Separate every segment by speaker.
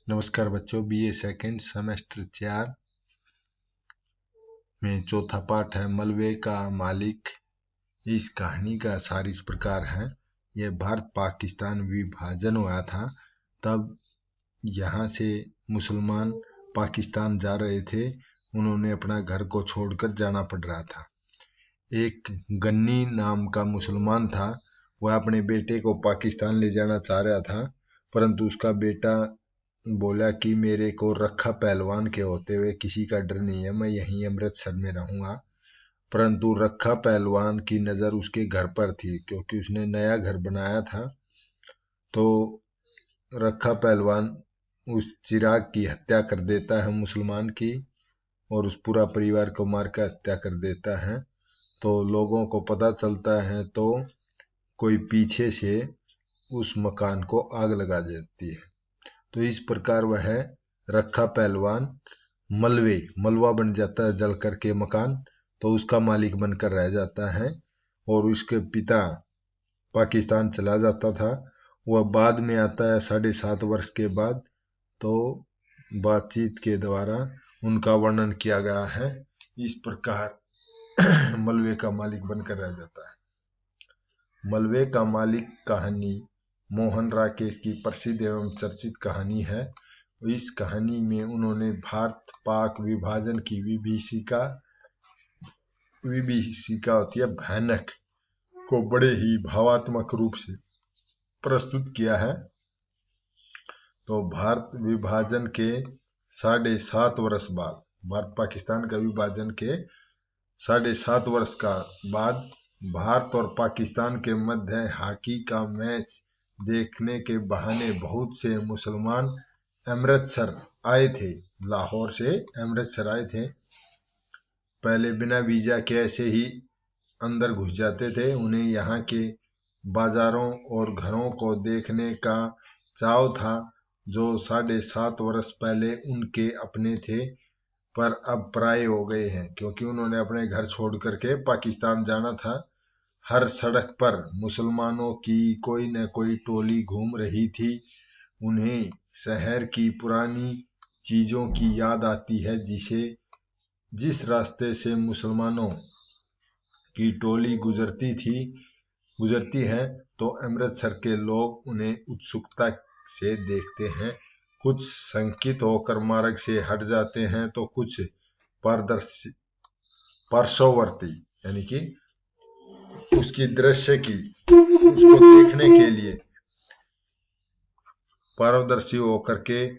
Speaker 1: नमस्कार बच्चों, BA second semester 4 में चौथा पाठ है मलबे का मालिक। इस कहानी का सार इस प्रकार है। यह भारत पाकिस्तान विभाजन हुआ था, तब यहाँ से मुसलमान पाकिस्तान जा रहे थे। उन्होंने अपना घर को छोड़कर जाना पड़ रहा था। एक गन्नी नाम का मुसलमान था। वह अपने बेटे को पाकिस्तान ले जाना चाह रहा था, परंतु उसका बेटा बोला कि मेरे को रखा पहलवान के होते हुए किसी का डर नहीं है, मैं यहीं अमृतसर में रहूंगा। परंतु रखा पहलवान की नज़र उसके घर पर थी, क्योंकि उसने नया घर बनाया था। तो रखा पहलवान उस चिराग की हत्या कर देता है मुसलमान की, और उस पूरा परिवार को मार कर हत्या कर देता है। तो लोगों को पता चलता है, तो कोई पीछे से उस मकान को आग लगा देती है। तो इस प्रकार वह रखा पहलवान मलबा बन जाता है, जल करके मकान, तो उसका मालिक बनकर रह जाता है। और उसके पिता पाकिस्तान चला जाता था। वह बाद में आता है 7.5 वर्ष के बाद। तो बातचीत के द्वारा उनका वर्णन किया गया है। इस प्रकार मलबे का मालिक बनकर रह जाता है। मलबे का मालिक कहानी मोहन राकेश की प्रसिद्ध एवं चर्चित कहानी है। इस कहानी में उन्होंने भारत पाक विभाजन की विभीषिका होती है भयानक को बड़े ही भावात्मक रूप से प्रस्तुत किया है। तो भारत विभाजन के 7.5 वर्ष बाद, भारत पाकिस्तान का विभाजन के 7.5 वर्ष का बाद, भारत और पाकिस्तान के मध्य हॉकी का मैच देखने के बहाने बहुत से मुसलमान अमृतसर आए थे। लाहौर से अमृतसर आए थे। पहले बिना वीजा के ऐसे ही अंदर घुस जाते थे। उन्हें यहाँ के बाजारों और घरों को देखने का चाव था, जो 7.5 वर्ष पहले उनके अपने थे, पर अब पराये हो गए हैं, क्योंकि उन्होंने अपने घर छोड़ करके पाकिस्तान जाना था। हर सड़क पर मुसलमानों की कोई न कोई टोली घूम रही थी। उन्हें शहर की पुरानी चीजों की याद आती है, जिस रास्ते से मुसलमानों की टोली गुजरती है, तो अमृतसर के लोग उन्हें उत्सुकता से देखते हैं। कुछ शंकित होकर मार्ग से हट जाते हैं, तो कुछ पार्श्ववर्ती यानी कि उसकी दृश्य की उसको देखने के लिए पारदर्शी होकर के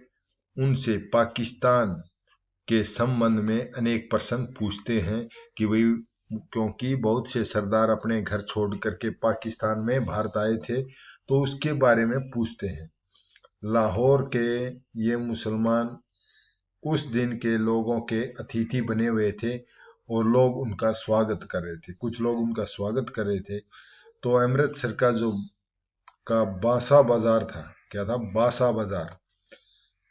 Speaker 1: उनसे पाकिस्तान के संबंध में अनेक प्रश्न पूछते हैं कि भाई, क्योंकि बहुत से सरदार अपने घर छोड़ करके पाकिस्तान में भारत आए थे, तो उसके बारे में पूछते हैं। लाहौर के ये मुसलमान उस दिन के लोगों के अतिथि बने हुए थे, और लोग उनका स्वागत कर रहे थे। कुछ लोग उनका स्वागत कर रहे थे। तो अमृतसर का बासा बाजार था। क्या था? बासा बाजार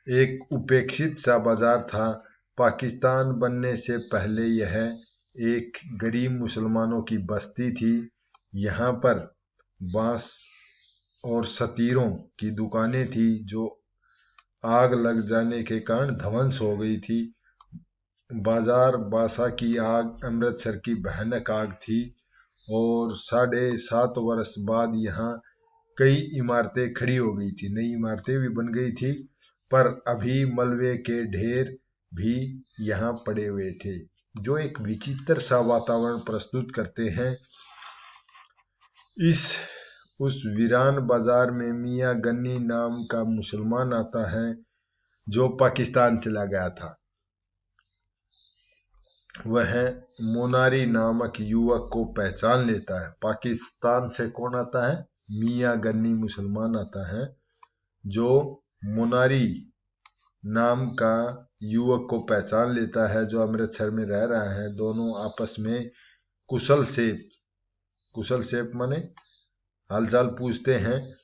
Speaker 1: एक उपेक्षित सा बाजार था। पाकिस्तान बनने से पहले यह एक गरीब मुसलमानों की बस्ती थी। यहाँ पर बांस और सतीरों की दुकानें थी, जो आग लग जाने के कारण ध्वंस हो गई थी। बाजार बासा की आग अमृतसर की भयानक आग थी। और 7.5 वर्ष बाद यहाँ कई इमारतें खड़ी हो गई थी, नई इमारतें भी बन गई थी, पर अभी मलबे के ढेर भी यहाँ पड़े हुए थे, जो एक विचित्र सा वातावरण प्रस्तुत करते हैं। उस वीरान बाजार में मियाँ गन्नी नाम का मुसलमान आता है, जो पाकिस्तान चला गया था। वह मोनारी नामक युवक को पहचान लेता है। पाकिस्तान से कौन आता है? मियाँ गन्नी मुसलमान आता है, जो मोनारी नाम का युवक को पहचान लेता है, जो अमृतसर में रह रहा है। दोनों आपस में कुशल सेप माने हालचाल पूछते हैं।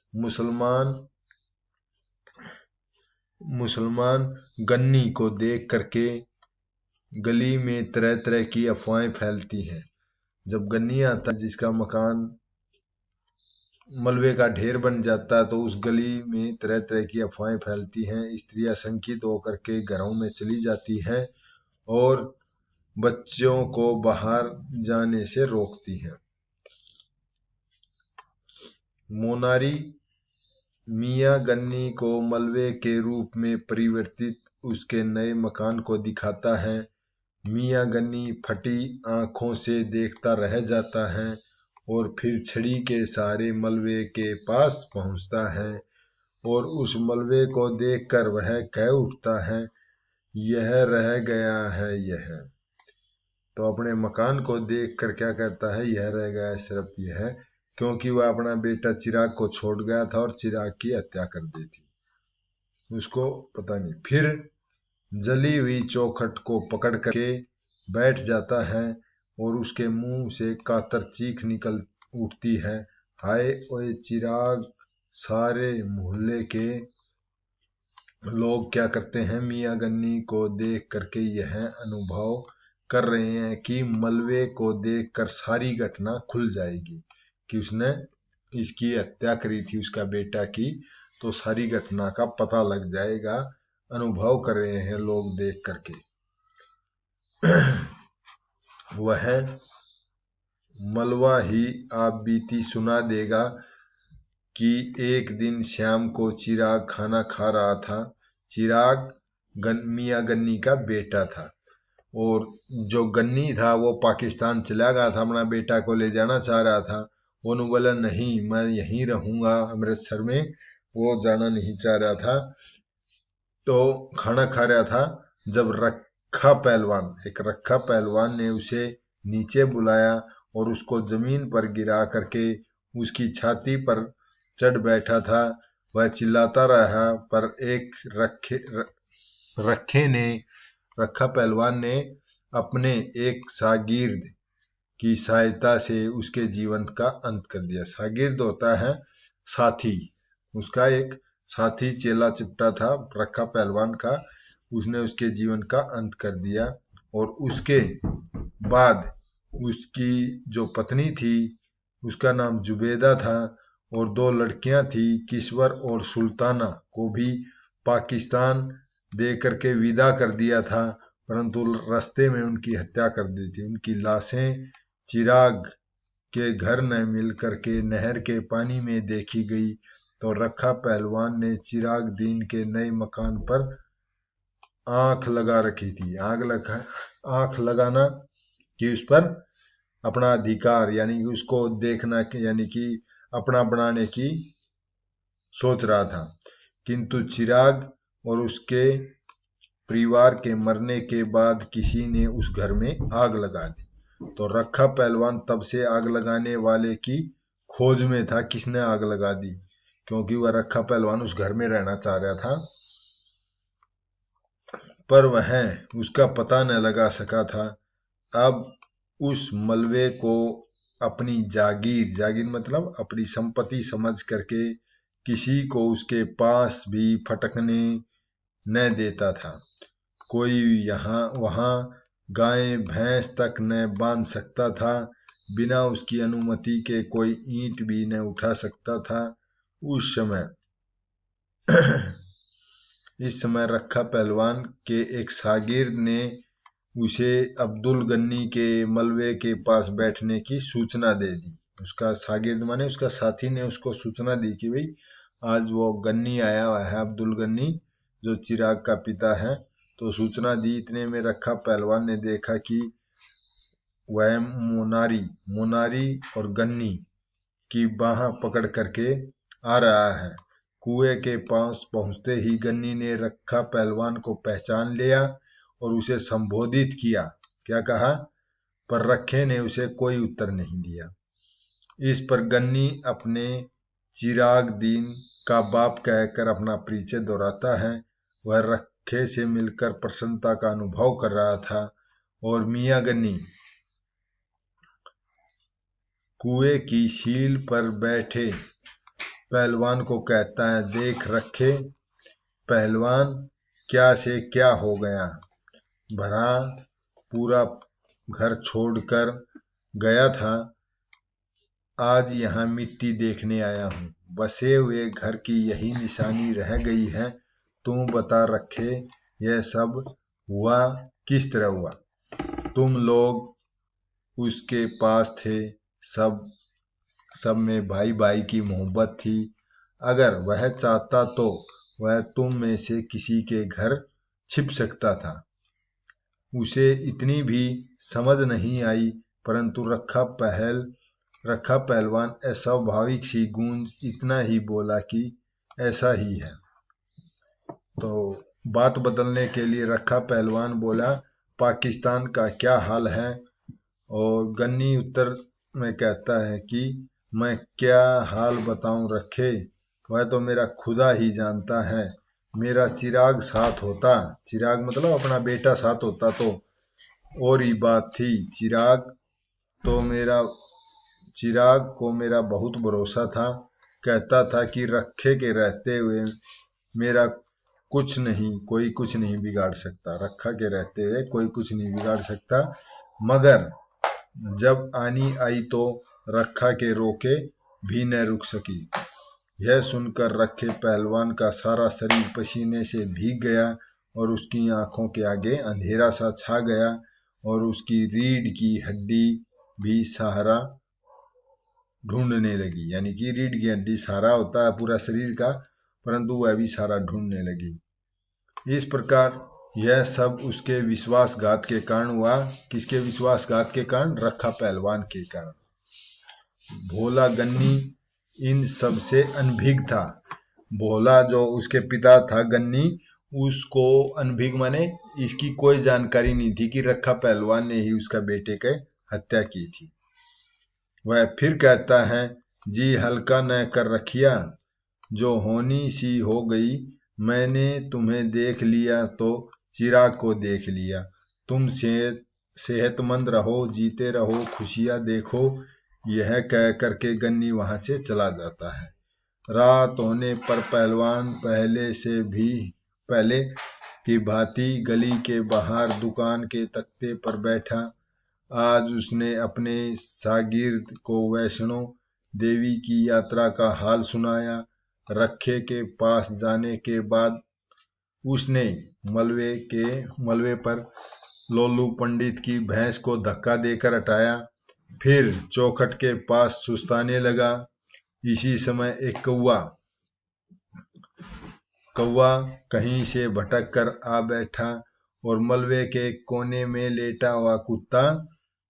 Speaker 1: मुसलमान गन्नी को देख करके गली में तरह तरह की अफवाहें फैलती हैं। जब गन्नी आता, जिसका मकान मलबे का ढेर बन जाता है, तो उस गली में तरह तरह की अफवाहें फैलती हैं। स्त्रियां शंकित होकर के घरों में चली जाती हैं और बच्चों को बाहर जाने से रोकती हैं। मोनारी मियां गन्नी को मलबे के रूप में परिवर्तित उसके नए मकान को दिखाता है। मियां गन्नी फटी आंखों से देखता रह जाता है और फिर छड़ी के सहारे मलबे के पास पहुंचता है और उस मलबे को देखकर वह कह उठता है, यह रह गया है यह। तो अपने मकान को देखकर क्या कहता है, यह रह गया है सिर्फ यह, क्योंकि वह अपना बेटा चिराग को छोड़ गया था और चिराग की हत्या कर दी थी, उसको पता नहीं। फिर जली हुई चौखट को पकड़ करके बैठ जाता है और उसके मुंह से कातर चीख निकल उठती है, हाय ओए चिराग। सारे मोहल्ले के लोग क्या करते हैं, मियां गन्नी को देख करके यह अनुभव कर रहे हैं कि मलबे को देखकर सारी घटना खुल जाएगी कि उसने इसकी हत्या करी थी उसका बेटा की, तो सारी घटना का पता लग जाएगा। अनुभव कर रहे हैं लोग देख करके। वह मलबा ही आप बीती सुना देगा कि एक दिन शाम को चिराग खाना खा रहा था। चिराग मियां गन्नी का बेटा था और जो गन्नी था वो पाकिस्तान चला गया था, अपना बेटा को ले जाना चाह रहा था। वो बोला नहीं, मैं यहीं रहूंगा अमृतसर में, वो जाना नहीं चाह रहा था। तो खाना खा रहा था, जब रखा पहलवान ने उसे नीचे बुलाया और उसको जमीन पर गिरा करके उसकी छाती पर चढ़ बैठा था। वह चिल्लाता रहा, पर एक रखा पहलवान ने अपने एक शागिर्द की सहायता से उसके जीवन का अंत कर दिया। शागिर्द होता है साथी, उसका एक साथी चेला चिपटा था रखा पहलवान का, उसने उसके जीवन का अंत कर दिया। और उसके बाद उसकी जो पत्नी थी उसका नाम जुबेदा था और दो लड़कियां थी, किश्वर और सुल्ताना, को भी पाकिस्तान दे करके विदा कर दिया था, परंतु रास्ते में उनकी हत्या कर दी थी। उनकी लाशें चिराग के घर न मिल करके नहर के पानी में देखी गई। तो रखा पहलवान ने चिराग दीन के नए मकान पर आंख लगा रखी थी। आंख लगाना कि उस पर अपना अधिकार यानी कि उसको देखना यानी कि अपना बनाने की सोच रहा था, किंतु चिराग और उसके परिवार के मरने के बाद किसी ने उस घर में आग लगा दी। तो रखा पहलवान तब से आग लगाने वाले की खोज में था, किसने आग लगा दी, क्योंकि वह रखा पहलवान उस घर में रहना चाह रहा था, पर वह उसका पता न लगा सका था। अब उस मलबे को अपनी जागीर मतलब अपनी संपत्ति समझ करके किसी को उसके पास भी फटकने न देता था। कोई यहाँ वहाँ गाय भैंस तक न बांध सकता था, बिना उसकी अनुमति के कोई ईंट भी न उठा सकता था। इस समय रखा पहलवान के एक शागिर्द ने उसे अब्दुल गन्नी के मलबे के पास बैठने की सूचना दे दी। उसका शागिर्द माने उसका साथी ने उसको सूचना दी कि भाई आज वो गन्नी आया हुआ है, अब्दुल गन्नी जो चिराग का पिता है। तो सूचना दी, इतने में रखा पहलवान ने देखा कि वह मोनारी और गन्नी की बाह पकड़ करके आ रहा है। कुएं के पास पहुंचते ही गन्नी ने रखा पहलवान को पहचान लिया और उसे संबोधित किया। क्या कहा, पर रखे ने उसे कोई उत्तर नहीं दिया। इस पर गन्नी अपने चिराग दीन का बाप कहकर अपना परिचय दोहराता है। वह रखे से मिलकर प्रसन्नता का अनुभव कर रहा था और मियां गन्नी कुएं की सील पर बैठे पहलवान को कहता है, देख रखे पहलवान, क्या से क्या हो गया, भरा पूरा घर छोड़कर गया था, आज यहाँ मिट्टी देखने आया हूँ। बसे हुए घर की यही निशानी रह गई है। तू बता रखे, यह सब हुआ किस तरह हुआ? तुम लोग उसके पास थे, सब में भाई भाई की मोहब्बत थी। अगर वह चाहता तो वह तुम में से किसी के घर छिप सकता था। उसे इतनी भी समझ नहीं आई, परंतु रखा पहलवान अस्वाभाविक सी गूंज इतना ही बोला कि ऐसा ही है। तो बात बदलने के लिए रखा पहलवान बोला, पाकिस्तान का क्या हाल है? और गन्नी उत्तर में कहता है कि मैं क्या हाल बताऊं रखे, वह तो मेरा खुदा ही जानता है। मेरा चिराग साथ होता, चिराग मतलब अपना बेटा साथ होता तो और ही बात थी। चिराग को मेरा बहुत भरोसा था। कहता था कि रखे के रहते हुए मेरा कोई कुछ नहीं बिगाड़ सकता। रखा के रहते हुए कोई कुछ नहीं बिगाड़ सकता। मगर जब आनी आई तो रखा के रोके भी न रुक सकी। यह सुनकर रखे पहलवान का सारा शरीर पसीने से भीग गया और उसकी आंखों के आगे अंधेरा सा छा गया और उसकी रीढ़ की हड्डी भी सहारा ढूंढने लगी। यानी कि रीढ़ की हड्डी सहारा होता है पूरा शरीर का, परंतु वह भी सहारा ढूंढने लगी। इस प्रकार यह सब उसके विश्वासघात के कारण हुआ। किसके विश्वासघात के कारण? रखा पहलवान के कारण। भोला गन्नी इन सब से अनभिज्ञ था। भोला जो उसके पिता था गन्नी, उसको अनभिज्ञ माने इसकी कोई जानकारी नहीं थी कि रखा पहलवान ने ही उसका बेटे के हत्या की थी। वह फिर कहता है, जी हल्का न कर रखिया, जो होनी सी हो गई। मैंने तुम्हें देख लिया तो चिराग को देख लिया। तुम सेहतमंद रहो, जीते रहो, खुशियां देखो। यह कह करके गन्नी वहां से चला जाता है। रात होने पर पहलवान पहले की भांति गली के बाहर दुकान के तख्ते पर बैठा। आज उसने अपने शागिर्द को वैष्णो देवी की यात्रा का हाल सुनाया। रखे के पास जाने के बाद उसने मलबे पर लोलू पंडित की भैंस को धक्का देकर हटाया। फिर चौखट के पास सुस्ताने लगा। इसी समय एक कौवा कहीं से भटक कर आ बैठा और मलबे के कोने में लेटा हुआ कुत्ता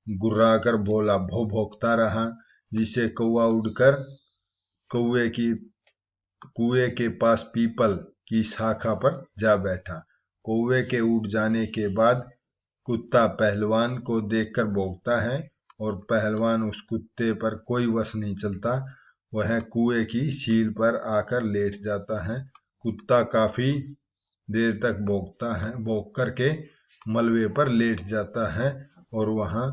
Speaker 1: गुर्राकर बोला, भौंकता रहा, जिससे कौवा उड़कर कुएं के पास पीपल की शाखा पर जा बैठा। कौवे के उड़ जाने के बाद कुत्ता पहलवान को देखकर भौंकता है और पहलवान उस कुत्ते पर कोई वश नहीं चलता। वह कुएं की सील पर आकर लेट जाता है। कुत्ता काफी देर तक भौंक करके मलबे पर लेट जाता है और वहां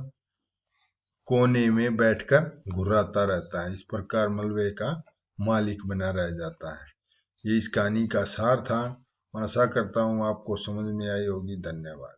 Speaker 1: कोने में बैठकर घुर्राता रहता है। इस प्रकार मलबे का मालिक बना रह जाता है। ये इस कहानी का सार था। आशा करता हूँ आपको समझ में आई होगी। धन्यवाद।